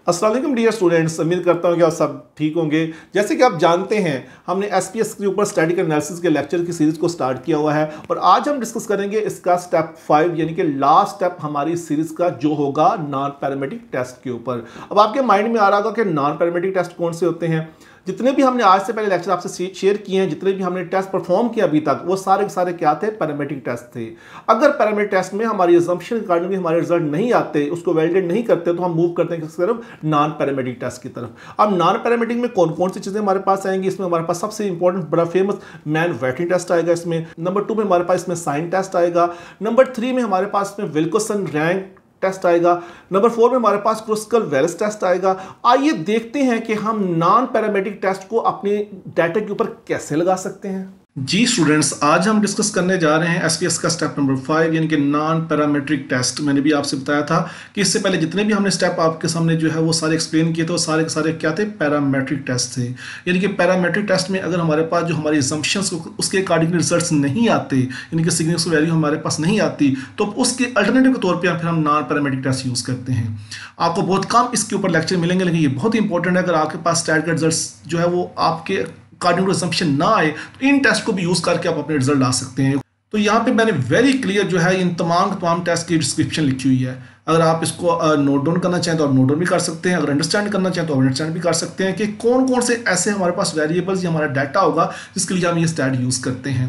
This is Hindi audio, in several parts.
अस्सलाम वालेकुम डियर स्टूडेंट्स, उम्मीद करता हूँ कि आप सब ठीक होंगे। जैसे कि आप जानते हैं, हमने एसपीएस के ऊपर स्टैटिक एनालिसिस के लेक्चर की सीरीज़ को स्टार्ट किया हुआ है और आज हम डिस्कस करेंगे इसका स्टेप 5 यानी कि लास्ट स्टेप हमारी सीरीज़ का जो होगा नॉन पैरामेट्रिक टेस्ट के ऊपर। अब आपके माइंड में आ रहा होगा कि नॉन पैरामेट्रिक टेस्ट कौन से होते हैं। जितने भी हमने आज से पहले लेक्चर आपसे शेयर किए हैं, जितने भी हमने टेस्ट परफॉर्म किया अभी तक, वो सारे के सारे क्या थे? पैरामेट्रिक टेस्ट थे। अगर पैरामेट्रिक टेस्ट में हमारी असम्पशन के अकॉर्डिंग हमारे रिजल्ट नहीं आते, उसको वैलिडेट नहीं करते, तो हम मूव करते हैं किस तरफ? नॉन पैरामेट्रिक टेस्ट की तरफ। अब नॉन पैरामेट्रिक में कौन कौन सी चीजें हमारे पास आएंगी? इसमें हमारे पास सबसे इंपॉर्टेंट बड़ा फेमस मैन वाइटिंग टेस्ट आएगा इसमें। नंबर 2 में हमारे पास इसमें साइन टेस्ट आएगा। नंबर 3 में हमारे पास इसमें विल्कोसन रैंक टेस्ट आएगा। नंबर 4 में हमारे पास क्रुस्कल-वेल्स टेस्ट आएगा। आइए देखते हैं कि हम नॉन पैरामेट्रिक टेस्ट को अपने डाटा के ऊपर कैसे लगा सकते हैं। जी स्टूडेंट्स, आज हम डिस्कस करने जा रहे हैं एसपीएस का स्टेप नंबर 5 यानी कि नॉन पैरामेट्रिक टेस्ट। मैंने भी आपसे बताया था कि इससे पहले जितने भी हमने स्टेप आपके सामने जो है वो सारे एक्सप्लेन किए थे, वो सारे के सारे क्या थे? पैरामेट्रिक टेस्ट थे। यानी कि पैरामेट्रिक टेस्ट में अगर हमारे पास जो हमारी असम्पशंस उसके अकॉर्डिंग रिजल्ट्स नहीं आते, यानी कि सिग्निफिकेंस वैल्यू हमारे पास नहीं आती, तो उसके अल्टरनेटिव के तौर पर फिर हम नॉन पैरामेट्रिक टेस्ट यूज़ करते हैं। आपको बहुत कम इसके ऊपर लेक्चर मिलेंगे, लेकिन ये बहुत इंपॉर्टेंट है। अगर आपके पास स्टैट के रिजल्ट जो है वो आपके अकॉर्डिंग टू असम्पशन ना आए, तो इन टेस्ट को भी यूज करके आप अपने रिजल्ट ला सकते हैं। तो यहाँ पे मैंने वेरी क्लियर जो है इन तमाम टेस्ट की डिस्क्रिप्शन लिखी हुई है। अगर आप इसको नोट डाउन करना चाहें तो आप नोट डाउन भी कर सकते हैं, अगर अंडरस्टैंड करना चाहें तो आप अंडरस्टैंड भी कर सकते हैं कि कौन कौन से ऐसे हमारे पास वेरिएबल्स या हमारा डाटा होगा जिसके लिए हम ये स्टैट यूज करते हैं।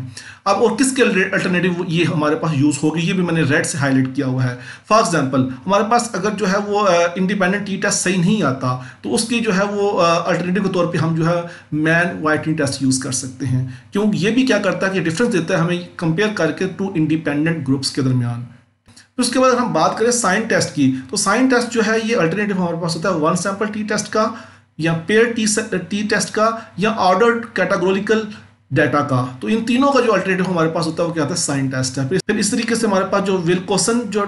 अब और किसके अल्टरनेटिव ये हमारे पास यूज होगी, ये भी मैंने रेड से हाईलाइट किया हुआ है। फॉर एग्जाम्पल, हमारे पास अगर जो है वो इंडिपेंडेंट टी टेस्ट सही नहीं आता, तो उसकी जो है वो अल्टरनेटिव के तौर पर हम जो है मैन वाइटिंग टेस्ट यूज कर सकते हैं। क्यों? ये भी क्या करता है कि डिफरेंस देता है हमें कंपेयर करके 2 इंडिपेंडेंट ग्रुप्स के दरमियान। तो उसके बाद अगर हम बात करें साइन टेस्ट की, तो साइन टेस्ट जो है ये अल्टरनेटिव हमारे पास होता है वन सैंपल टी टेस्ट का, या पेयर टी टेस्ट का, या ऑर्डर्ड कैटेगोरिकल डाटा का। तो इन तीनों का जो अल्टरनेटिव हमारे पास होता है वो क्या होता है? साइन टेस्ट है। फिर इस तरीके से हमारे पास जो विल्कोसन जो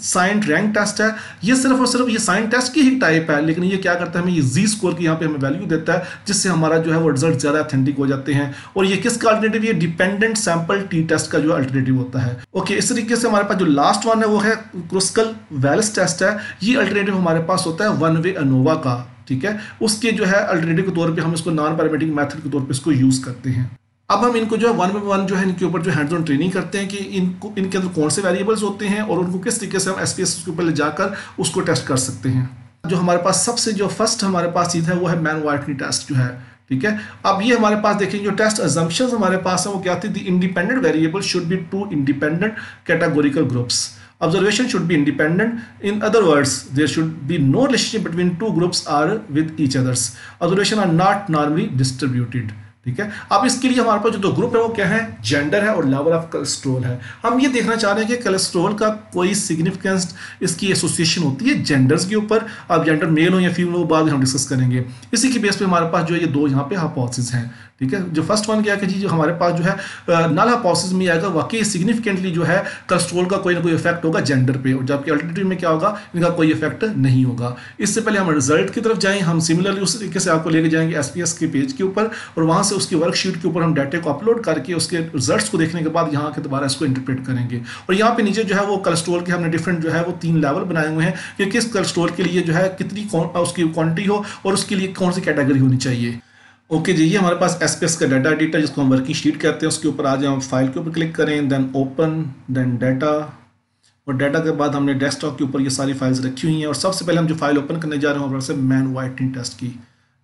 साइन रैंक टेस्ट है, ये सिर्फ और सिर्फ ये साइन टेस्ट की ही टाइप है, लेकिन ये क्या करता है? हमें ये जी स्कोर की यहाँ पे हमें वैल्यू देता है, जिससे हमारा जो है वो रिजल्ट ज्यादा ऑथेंटिक हो जाते हैं। और ये किसका अल्टरनेटिव? ये डिपेंडेंट सैंपल टी टेस्ट का जो अल्टरनेटिव होता है। ओके, इस तरीके से हमारे पास जो लास्ट वन है वो है क्रुस्कल-वेल्स टेस्ट है। ये अल्टरनेटिव हमारे पास होता है वन वे अनोवा का। ठीक है, उसके जो है अल्टरनेटिव के तौर पर हम इसको नॉन पैरामेट्रिक मेथड के तौर पर इसको यूज करते हैं। अब हम इनको जो है वन बाय वन जो है इनके ऊपर जो हैंड्स ऑन ट्रेनिंग करते हैं कि इनके अंदर कौन से वेरिएबल्स होते हैं और उनको किस तरीके से हम एसपीएस के ऊपर ले जाकर उसको टेस्ट कर सकते हैं। जो हमारे पास सबसे जो फर्स्ट हमारे पास चीज़ है वो है मैन वाइटिंग टेस्ट जो है। ठीक है, अब ये हमारे पास देखेंगे जो टेस्ट असम्पशंस हमारे पास है वो क्या थी? The independent variable should be 2 independent categorical groups. Observation should be independent. In other words, there should be no relationship between 2 groups are with each others. Observation are not normally distributed. ठीक है, अब इसके लिए हमारे पास जो 2 ग्रुप है वो क्या है? जेंडर है और लेवल ऑफ कोलेस्ट्रॉल है। हम ये देखना चाह रहे हैं कि कोलेस्ट्रॉल का कोई सिग्निफिकेंस इसकी एसोसिएशन होती है जेंडर्स के ऊपर। अब जेंडर मेल हो या फीमेल हो बाद में हम डिस्कस करेंगे। इसी के बेस पे हमारे पास जो ये 2 यहाँ पे हाइपोथेसिस हैं। ठीक है, जो फर्स्ट वन क्या है कि जी जो हमारे पास जो है नल हाइपोथेसिस में आएगा वाकई सिग्निफिकेंटली जो है कोलेस्ट्रॉल का कोई ना कोई इफेक्ट होगा जेंडर पे, और जबकि अल्टरनेटिव में क्या होगा? इनका कोई इफेक्ट नहीं होगा। इससे पहले हम रिजल्ट की तरफ जाएं, हम सिमिलरली उस तरीके से आपको लेके जाएंगे एसपीएस के पेज के ऊपर, और वहां से उसकी वर्कशीट के ऊपर हम डाटा को अपलोड करके उसके रिजल्ट्स को देखने के बाद यहाँ के दोबारा इसको इंटरप्रेट करेंगे। और यहाँ पे नीचे जो है वो कोलेस्ट्रॉल के हमने डिफरेंट जो है वो 3 लेवल बनाए हुए हैं कि किस कोलेस्ट्रॉल के लिए जो है कितनी उसकी क्वांटिटी हो और उसके लिए कौन सी कैटेगरी होनी चाहिए। ओके जी, ये हमारे पास एसपीएस का डाटा एडिटर जिसको हम वर्किंग शीट कहते हैं, उसके ऊपर आ जाए, फाइल के ऊपर क्लिक करें, देन ओपन, देन डाटा, और डाटा के बाद हमने डेस्कटॉप के ऊपर ये सारी फाइल्स रखी हुई हैं। और सबसे पहले हम जो फाइल ओपन करने जा रहे हैं हमारे से मैन वाइटिंग टेस्ट की,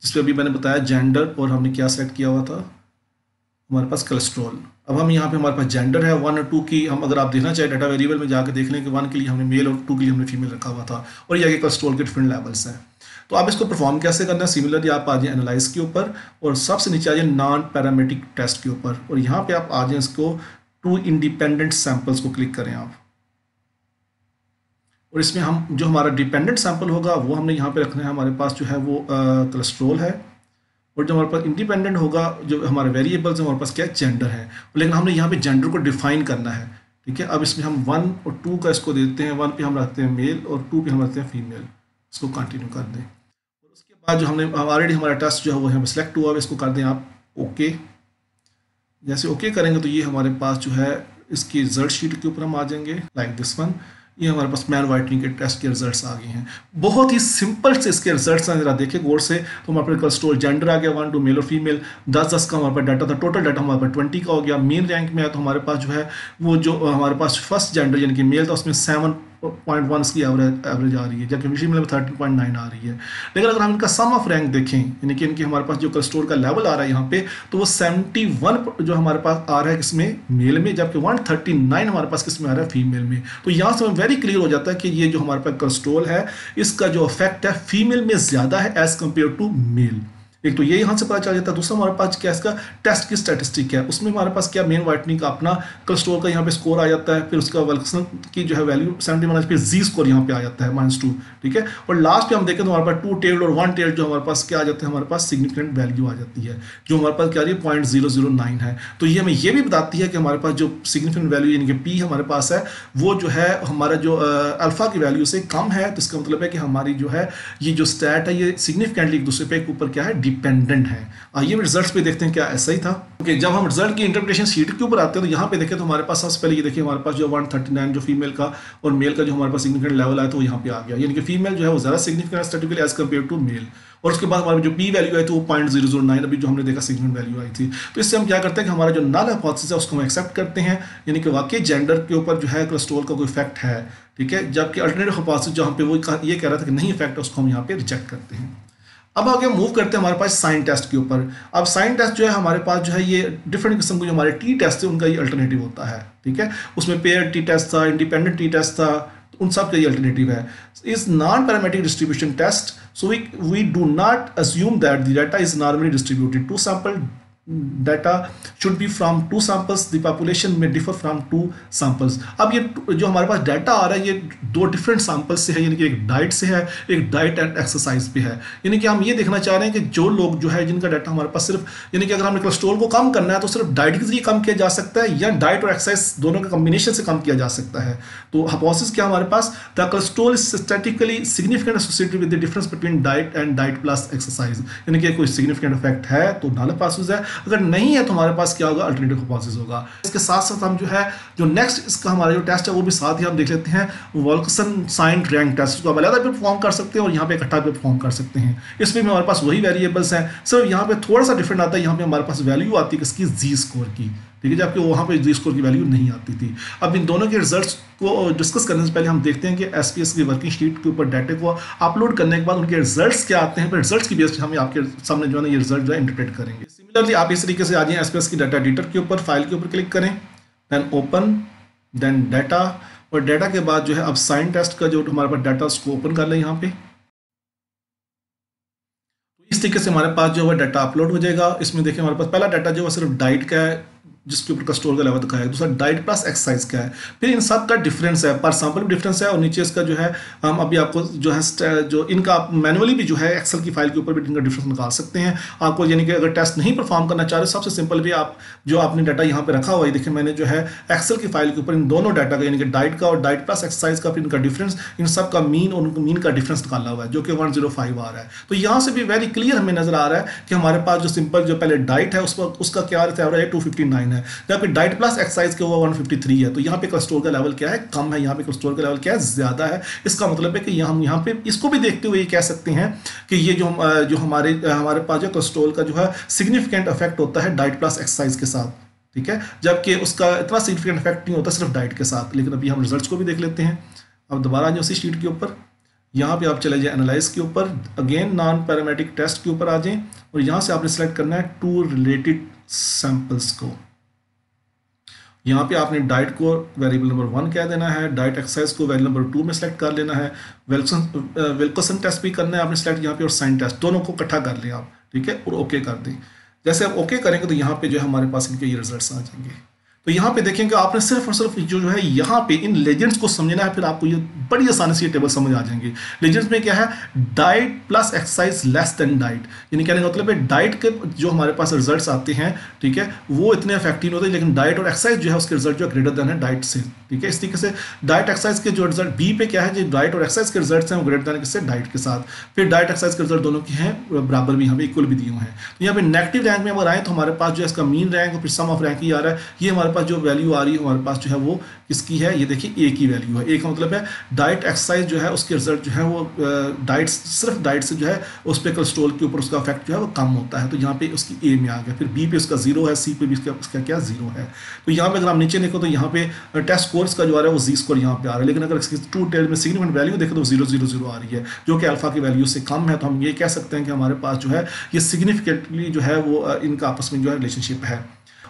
जिसपे अभी मैंने बताया जेंडर, और हमने क्या सेलेक्ट किया हुआ था? हमारे पास कोलेस्ट्रॉल। अब हम यहाँ पे हमारे पास जेंडर है 1 और 2 की, हम अगर आप देखना चाहें डाटा वेरिएबल में जाकर देख लें कि 1 के लिए हमने मेल और 2 के लिए हमने फीमेल रखा हुआ था, और ये आगे कोलेस्ट्रॉल के डिफरेंट लेवल्स हैं। तो आप इसको परफॉर्म कैसे करना है? सिमिलरली आप आ जाए एनालाइज के ऊपर और सबसे नीचे आ जाए नॉन पैरामेट्रिक टेस्ट के ऊपर, और यहाँ पे आप आ जाए इसको 2 इंडिपेंडेंट सैंपल्स को क्लिक करें आप, और इसमें हम जो हमारा डिपेंडेंट सैंपल होगा वो हमने यहाँ पे रखना है। हमारे पास जो है वो कोलेस्ट्रॉल है, और जो हमारे पास इंडिपेंडेंट होगा जो हमारे वेरिएबल्स हैं हमारे पास क्या है? जेंडर है, लेकिन हमने यहाँ पे जेंडर को डिफाइन करना है। ठीक है, अब इसमें हम 1 और 2 का इसको देते हैं। 1 पे हम रखते हैं मेल और 2 पे हम रखते हैं फीमेल। इसको कंटिन्यू कर दें। आज जो हमने ऑलरेडी हमारा टेस्ट जो है वो यहाँ पे सिलेक्ट हुआ है, इसको कर दें आप ओके। जैसे ओके करेंगे तो ये हमारे पास जो है इसकी रिजल्ट शीट के ऊपर हम आ जाएंगे लाइक दिस वन। ये हमारे पास मैन वाइटनिंग के टेस्ट के रिजल्ट्स आ गए हैं। बहुत ही सिंपल से इसके रिजल्ट्स हैं, जरा देखें गौर से। तो हमारे पास कोलेस्ट्रॉल जेंडर आ गया 1 2 मेल और फीमेल, 10 का हमारे पास डाटा था, टोटल डाटा हमारे पास 20 का हो गया। मेन रैंक में है तो हमारे पास जो है वो जो हमारे पास फर्स्ट जेंडर यानी कि मेल था उसमें 7.1 इसकी एवरेज आ रही है, जबकि फीमेल में 13.9 आ रही है। लेकिन अगर हम इनका सम ऑफ रैंक देखें यानी कि इनकी हमारे पास जो कोलेस्ट्रॉल का लेवल आ रहा है यहाँ पे, तो वो 71 जो हमारे पास आ रहा है किसमें, मेल में, जबकि 139 हमारे पास किसमें आ रहा है, फीमेल में। तो यहाँ से हमें वेरी क्लियर हो जाता है कि ये जो हमारे पास कोलेस्ट्रॉल है इसका जो इफेक्ट है फीमेल में ज्यादा है एज कंपेयर टू मेल। एक तो ये यहाँ से पता चल जाता है। दूसरा हमारे पास क्या इसका टेस्ट की स्टैटिस्टिक है, उसमें हमारे पास क्या मेन वाइटनिंग का अपना कोलेस्ट्रॉल का यहाँ पे स्कोर आ जाता है, फिर उसका विल्सन की जो है वैल्यू 71, फिर जी स्कोर यहाँ पे आ जाता है -2, ठीक है। और लास्ट पे हम देखें तो हमारे पास 2 टेल्ड और 1 टेल्ड जो हमारे पास क्या आ जाता है, हमारे पास सिग्निफिकेंट वैल्यू आ जाती है, जो हमारे पास क्या आ रही है 0.009 है। तो ये हमें ये भी बताती है कि हमारे पास जो सिग्निफिकेंट वैल्यू यानी कि पी हमारे पास है वो जो है हमारा जो अल्फा की वैल्यू से कम है। तो इसका मतलब है कि हमारी जो है ये जो स्टैट है ये सिग्निफिकेंटली एक दूसरे पे ऊपर क्या है, डिपेंडेंट है। आइए रिजल्ट्स पे देखते हैं क्या ऐसा ही था। ओके, जब हम रिजल्ट की इंटरप्रिटेशन शीट के ऊपर आते हैं तो यहाँ पे देखें तो हमारे पास सबसे पहले ये देखिए हमारे पास जो 139 जो फीमेल का और मेल का जो हमारे पास सिग्निफिकेंट लेवल आया तो वो यहाँ पे आ गया, यानी कि फीमेल जो है वो ज़्यादा significant statistically as compare to male. और उसके बाद हमारे जो पी वैल्यू आई थी वो 0.009 अभी जो हमने देखा सिग्निफिकेंट वैल्यू आई थी। तो इससे हम क्या करते हैं कि हमारा जो नल हाइपोथेसिस है उसको हम एक्सेप्ट करते हैं, यानी कि वाकई जेंडर के ऊपर जो है कोलेस्ट्रॉल का कोई इफेक्ट है, ठीक है। जबकि अल्टरनेटिव हाइपोथेसिस जहाँ पे वो ये कह रहा था कि नहीं इफेक्ट है, उसको हम यहाँ पे रिजेक्ट करते हैं। अब आगे मूव करते हैं हमारे पास साइन टेस्ट के ऊपर। अब साइन टेस्ट जो है हमारे पास जो है ये डिफरेंट किस्म के जो हमारे टी टेस्ट है उनका ये अल्टरनेटिव होता है, ठीक है। उसमें पेयर टी टेस्ट था, इंडिपेंडेंट टी टेस्ट था, उन सब का ये अल्टरनेटिव है। Is non parametric distribution test, so we do not assume that the data is normally distributed. 2 sample data should be from 2 samples, the population may differ from 2 samples. अब ये जो हमारे पास डाटा आ रहा है ये 2 डिफरेंट सैंपल्स से है, यानी कि एक डाइट से है, एक डाइट एंड एक्सरसाइज पे है। यानी कि हम ये देखना चाह रहे हैं कि जो लोग जो है जिनका डाटा हमारे पास सिर्फ, यानी कि अगर हमने कोलेस्ट्रॉल को कम करना है तो सिर्फ डाइट के जरिए कम किया जा सकता है या डाइट और एक्सरसाइज दोनों के कॉम्बिनेशन से कम किया जा सकता है। तो हाइपोथेसिस क्या हमारे पास, the cholesterol is statistically significant associated with the difference between diet and diet plus exercise, यानी कि कोई सिग्निफिकेंट इफेक्ट है तो नल हाइपोथेसिस है, अगर नहीं है तो हमारे पास क्या होगा, अल्टरनेटिव हाइपोथेसिस होगा। इसके साथ साथ हम जो है जो नेक्स्ट इसका हमारा जो टेस्ट है वो भी साथ ही हम देख लेते हैं, वोल्कसन साइन रैंक टेस्ट को अलग भी परफॉर्म कर सकते हैं और यहाँ पे इकट्ठा भी परफॉर्म कर सकते हैं। इसमें हमारे पास वही वेरिएबल्स हैं, सिर्फ यहाँ पे थोड़ा सा डिफरेंट आता है, यहाँ पे हमारे पास वैल्यू आती है किसकी, जी स्कोर की, ठीक है, जबकि वहाँ पे जी स्कोर की वैल्यू नहीं आती थी। अब इन दोनों के रिजल्ट्स को डिस्कस करने से पहले हम देखते हैं कि एसपीएस की वर्किंग शीट के ऊपर डाटा को अपलोड करने के बाद उनके रिजल्ट्स क्या आते हैं, फिर रिजल्ट्स की बेस पे हम आपके सामने जो है ना ये रिजल्ट जो है इंटरप्रेट करेंगे। सिमिलरली आप इस तरीके से आ जाए एसपीएस की डाटा एडिटर के ऊपर, फाइल के ऊपर क्लिक करें, देन ओपन, देन डाटा, और डाटा के बाद जो है अब साइन टेस्ट का जो हमारे पास डाटा उसको ओपन कर लें यहाँ पे। इस तरीके से हमारे पास जो है डाटा अपलोड हो जाएगा। इसमें देखिए हमारे पास पहला डाटा जो है सिर्फ डाइट का है जिसके ऊपर कोलेस्ट्रॉल का लेवल दिखाया है, दूसरा डाइट प्लस एक्सरसाइज का है, फिर इन सब का डिफरेंस है, पर सैंपल भी डिफरेंस है, और नीचे इसका जो है हम अभी आपको जो है जो इनका आप मैनुअली भी जो है एक्सेल की फाइल के ऊपर भी इनका डिफरेंस निकाल सकते हैं आपको। यानी कि अगर टेस्ट नहीं परफॉर्म करना चाह रहे सबसे सिंपल भी आप जो आपने डाटा यहाँ पे रखा हुआ है, देखिए मैंने जो है एक्सेल की फाइल के ऊपर इन दोनों डाटा का यानी कि डाइट का और डाइट प्लस एक्सरसाइज का फिर इनका डिफरेंस, इन सब का मीन और उनका मीन का डिफरेंस निकाला हुआ है जो कि 105 आ रहा है। तो यहाँ से भी वेरी क्लियर हमें नजर आ रहा है कि हमारे पास जो सिंपल जो पहले डाइट है उसका क्या एवरेज है 259 है, जबकि डाइट प्लस एक्सरसाइज के वो 153 है। तो यहाँ पे कोलेस्ट्रॉल का लेवल क्या है, कम है, यहाँ पे कोलेस्ट्रॉल का लेवल क्या है, ज्यादा है। इसका मतलब है कि हम यहाँ पे इसको भी देखते हुए ये कह सकते हैं कि ये जो हमारे पास जो कोलेस्ट्रॉल का जो है सिग्निफिकेंट इफेक्ट होता है डाइट प्लस एक्सरसाइज के साथ, ठीक है, जबकि उसका इतना सिग्निफिकेंट इफेक्ट नहीं होता सिर्फ डाइट के साथ। लेकिन अभी हम रिजल्ट्स को भी देख लेते हैं। अब दोबारा आ जाए उसी शीट के ऊपर, यहाँ पे आप चले जाए एनालाइज के ऊपर, अगेन नॉन पैरामेट्रिक टेस्ट के ऊपर आ जाएं और यहाँ से आपने सेलेक्ट करना है 2 रिलेटेड सैंपल्स को। यहाँ पे आपने डाइट को वेरिएबल नंबर 1 कह देना है, डाइट एक्सरसाइज को वेरिएबल नंबर 2 में सेलेक्ट कर लेना है, विल्कोसन टेस्ट भी करना है आपने सेलेक्ट यहाँ पे, और साइन टेस्ट दोनों को इकट्ठा कर लें आप, ठीक है, और ओके कर दें। जैसे आप ओके करेंगे तो यहाँ पे जो है हमारे पास इनके ये रिजल्ट्स आ जाएंगे। तो यहाँ पे देखेंगे आपने सिर्फ और सिर्फ जो है यहाँ पे इन लेजेंड्स को समझना है, फिर आपको ये बड़ी आसानी से ये टेबल समझ आ जाएंगे। लेजेंड्स में क्या है, diet plus exercise less than diet, यानी कहने का मतलब है डाइट के जो हमारे पास रिजल्ट्स आते हैं, ठीक है, वो इतने इफेक्टिव होते हैं, लेकिन डाइट और एक्सरसाइज जो है उसके रिजल्ट जो ग्रेटर देन है डाइट से, ठीक है। इस तरीके से डाइट एक्सरसाइज के जो रिजल्ट बी पे क्या है, जो डाइट और एक्सरसाइज के रिजल्ट्स हैं वो ग्रेटर देन किससे, डाइट के साथ। फिर डाइट एक्सरसाइज के रिजल्ट दोनों के हैं बराबर भी, यहाँ पे इक्वल भी दिए हुए हैं। तो यहाँ पे नेगेटिव रैंक में अगर आए तो हमारे पास जो है इसका मीन रैंक और फिर सम ऑफ रैंक ही आ रहा है। ये हमारे पास जो वैल्यू आ रही है हमारे पास जो है वो किसकी है, ये देखिए ए की वैल्यू है। ए का मतलब है डाइट एक्सरसाइज जो है उसके रिजल्ट जो है वो डाइट, सिर्फ डाइट से जो है उस पर कोलेस्ट्रॉल के ऊपर उसका इफेक्ट जो है वो कम होता है, तो यहाँ पे उसकी ए में आ गया। फिर बी पे उसका 0 है, सी पे भी उसका क्या 0 है। तो यहाँ पे अगर हम नीचे देखो तो यहाँ पे टेस्ट स्कोर्स का जो आ रहा है वो जी स्कोर यहाँ पे आ रहा है, लेकिन अगर इसकी ट्रू टेल में सिग्निफिकेंट वैल्यू देखो तो 000 आ रही है, जो कि अल्फा की वैल्यू से कम है। तो हम ये कह सकते हैं कि हमारे पास जो है ये सिग्निफिकेंटली जो है वो इनका आपस में जो है रिलेशनशिप है।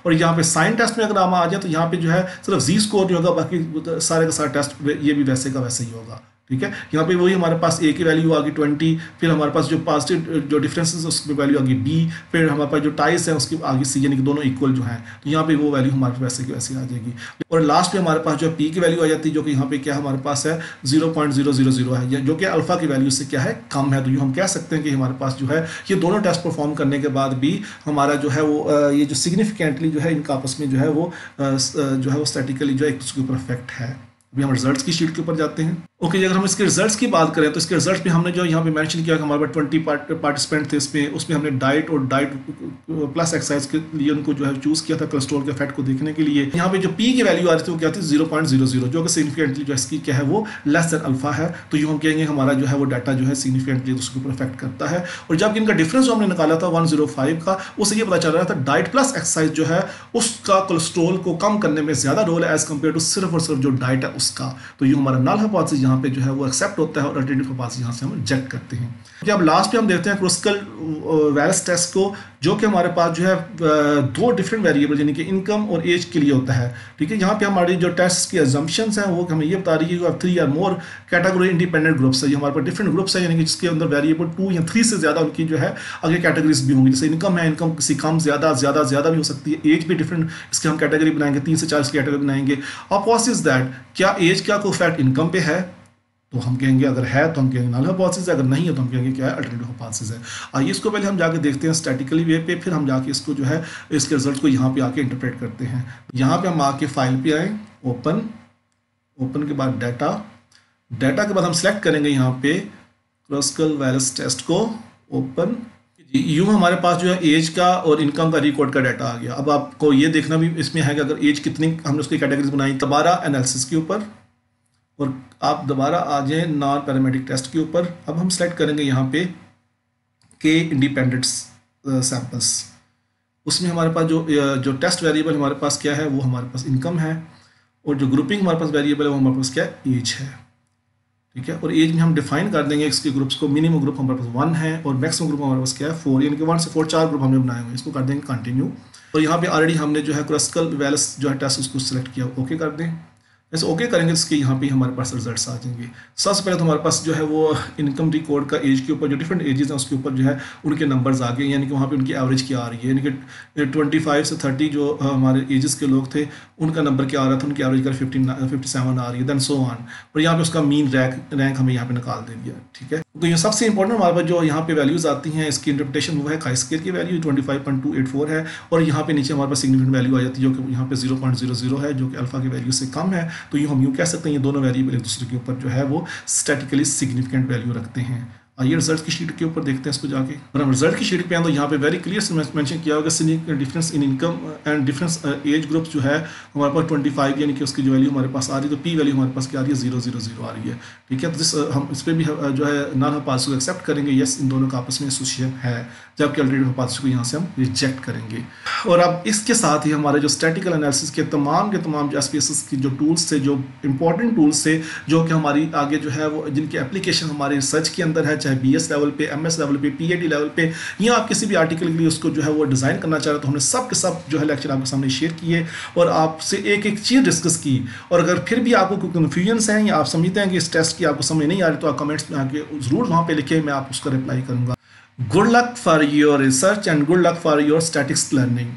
और यहाँ पे साइन टेस्ट में अगर हम आ जाए तो यहाँ पे जो है सिर्फ जी स्कोर नहीं होगा, बाकी सारे का सारा टेस्ट ये भी वैसे का वैसे ही होगा, ठीक है। यहाँ पे वही हमारे पास ए की वैल्यू आ गई 20, फिर हमारे पास जो पॉजिटिव जो डिफरेंसेस है उसकी वैल्यू आ गई बी, फिर हमारे पास जो टाइस है उसकी आ गई सी, यानी कि दोनों इक्वल जो हैं, तो यहाँ पे वो वैल्यू हमारे पास वैसे की वैसे आ जाएगी। और लास्ट में हमारे पास जो पी की वैल्यू आ जाती है, जो कि यहाँ पे क्या हमारे पास है 0.000 है, जो कि अल्फा की वैल्यू से क्या है कम है। तो यूँ हम कह सकते हैं कि हमारे पास जो है ये दोनों टेस्ट परफॉर्म करने के बाद भी हमारा जो है वो ये जो सिग्निफिकेंटली जो है इनका आपस में जो है वो स्टैटिकली जो है एक दूसरे के ऊपर इफेक्ट है। अभी हम रिजल्ट्स की शीट के ऊपर जाते हैं। ओके, अगर हम इसके रिजल्ट्स की बात करें तो इसके रिजल्ट्स में हमने जो यहाँ पे मेंशन किया कि हमारे पास 20 पार्टिसिपेंट थे इसमें, उसमें हमने डाइट और डाइट प्लस एक्सरसाइज के लिए उनको जो है चूज़ किया था कोलेस्ट्रॉल के इफेक्ट को देखने के लिए। यहाँ पे जो पी की वैल्यू आ रही थी वो क्या थी 0.00, जो कि सिग्निफिकेंटली जो इसकी क्या है वो लेस देन अल्फा है। तो यूँ हम कहेंगे हमारा जो है वो डाटा जो है सिग्निफिकेंटली उसके ऊपर इफेक्ट करता है। और जब इनका डिफरेंस जो हमने निकाला था 105 का, उससे ये पता चल रहा था डाइट प्लस एक्सरसाइज जो है उसका कोलेस्ट्रॉल को कम करने में ज्यादा रोल है एज कम्पेयर टू सिर्फ और सिर्फ जो डाइट है उसका। तो ये हमारा नल हाइपोथेसिस यहाँ पे जो है वो एक्सेप्ट होता है और अल्टरनेटिव हाइपोथेसिस यहाँ से हम रिजेक्ट करते हैं। कि अब लास्ट पे हम देखते हैं क्रुस्कल वैलेस टेस्ट को, जो कि हमारे पास जो है दो डिफरेंट वेरिएबल यानी कि इनकम और एज के लिए होता है, ठीक है। यहाँ पे हमारी जो टेस्ट की अजम्पशंस हैं वो हमें ये बता रही है कि 3 या मोर कैटेगरी इंडिपेंडेंट ग्रुप्स है। ये हमारे पास डिफरेंट ग्रुप्स है, यानी कि जिसके अंदर वेरिएबल 2 या 3 से ज्यादा उनकी जो है आगे कैटेगरीज भी होंगी। जैसे इनकम है, इनकम किसी कम ज्यादा भी हो सकती है, एज भी डिफरेंट इसके हम कैटेगरी बनाएंगे, 3 से 4 की कैटेगरी बनाएंगे। ऑपोजिट दैट, क्या एज का कोई इफेक्ट इनकम पे है, तो हम कहेंगे अगर है तो हम कहेंगे नल हाइपोथेसिस है, अगर नहीं है तो हम कहेंगे क्या है अल्टरनेटिव हाइपोथेसिस है। आइए इसको पहले हम जाके देखते हैं स्टैटिकली वे पे, फिर हम जाके इसको जो है इसके रिजल्ट को यहाँ पे आके इंटरप्रेट करते हैं। यहाँ पे हम आके फाइल पे आए, ओपन के बाद डाटा के बाद हम सेलेक्ट करेंगे यहाँ पे क्रस्कल वैलेस टेस्ट को, ओपन। यूँ हमारे पास जो है एज का और इनकम का रिकॉर्ड का डाटा आ गया। अब आपको ये देखना भी इसमें है कि अगर एज कितनी हमने उसकी कैटेगरीज बनाई, दोबारा एनालिसिस के ऊपर, और आप दोबारा आ जाएं नॉन पैरामेडिक टेस्ट के ऊपर। अब हम सेलेक्ट करेंगे यहाँ पे के इंडिपेंडेंट सैंपल्स। उसमें हमारे पास जो टेस्ट वेरिएबल हमारे पास क्या है वो हमारे पास इनकम है, और जो ग्रुपिंग हमारे पास वेरिएबल है वो हमारे पास क्या है एज है, ठीक है। और एज में हम डिफाइन कर देंगे इसके ग्रुप्स को। मिनिमम ग्रुप हमारे पास 1 है और मैक्सिमम ग्रुप हमारे पास क्या है 4, यानी कि 1 से 4 4 ग्रुप हमने बनाए हुए हैं। इसको कर देंगे कंटिन्यू। और यहाँ पे ऑलरेडी हमने जो है क्रस्कल वैलेस जो है टेस्ट उसको सिलेक्ट किया, ओके कर दें। ऐसे ओके करेंगे इसके यहाँ पे हमारे पास रिजल्ट्स आ जाएंगे। सबसे पहले तो हमारे पास जो है वो इनकम रिकॉर्ड का एज के ऊपर जो डिफरेंट एजेस हैं उसके ऊपर जो है उनके नंबर्स आ गए, यानी कि वहाँ पे उनकी एवरेज क्या आ रही है, यानी कि 25 से 30 जो हमारे एजेस के लोग थे उनका नंबर क्या आ रहा था, उनकी एवरेज का 57 आ रही है, देन सो ऑन। और यहाँ पे उसका मीन रैंक हमें यहाँ पे निकाल दे दिया, ठीक है। तो ये सबसे इंपॉर्टेंट हमारे पास जो यहाँ पे वैल्यूज आती हैं इसकी इंटरप्रिटेशन वो है खाई स्केल की वैल्यू 25.284 है, और यहाँ पे नीचे हमारे पास सिग्निफिकेंट वैल्यू आ जाती है जो कि यहाँ पे 0.00 है, जो कि अल्फा की वैल्यू से कम है। तो हम यूँ कह सकते हैं ये दोनों वेरिएबल एक दूसरे के ऊपर जो है वो स्टैटिकली सिग्निफिकेंट वैल्यू रखते हैं। आइए रिजल्ट की शीट के ऊपर देखते हैं इसको जाके। और हम रिजल्ट की शीट पे आए तो यहाँ पे वेरी क्लियर से मेंशन किया होगा difference in income and difference age group जो है हमारे पास 25, यानी कि उसकी जो वैल्यू हमारे पास आ रही है, तो पी वैल्यू हमारे पास क्या आ रही है 000 आ रही है, ठीक है। तो हम इस पर भी जो है नल हाइपोथेसिस को एक्सेप्ट करेंगे, यस इन दोनों का आपस में एसोसिएशन है, जबकि अल्टरनेटिव हाइपोथेसिस को यहाँ से हम रिजेक्ट करेंगे। और अब इसके साथ ही हमारे जो स्टैटिकल एनालिसिस के तमाम जो एसपीएसएस की जो टूल्स थे, जो इंपॉर्टेंट टूल्स थे, जो कि हमारी आगे जो है वो जिनकी एप्लीकेशन हमारे रिसर्च के अंदर है, चाहे बीएस लेवल पे, एमएस लेवल पे, पीएचडी लेवल पे, या आप किसी भी आर्टिकल के लिए उसको जो है वो डिज़ाइन करना चाह रहे तो हमने सब के सब जो है लेक्चर आपके सामने शेयर किए और आपसे एक एक चीज़ डिस्कस की। और अगर फिर भी आपको कोई कन्फ्यूजन है या आप समझते हैं कि इस टेस्ट की आपको समझ नहीं आ रही तो आप कमेंट्स में आके ज़रूर वहाँ पे लिखें, मैं आप उसका रिप्लाई करूँगा। Good luck for your research and good luck for your statics learning.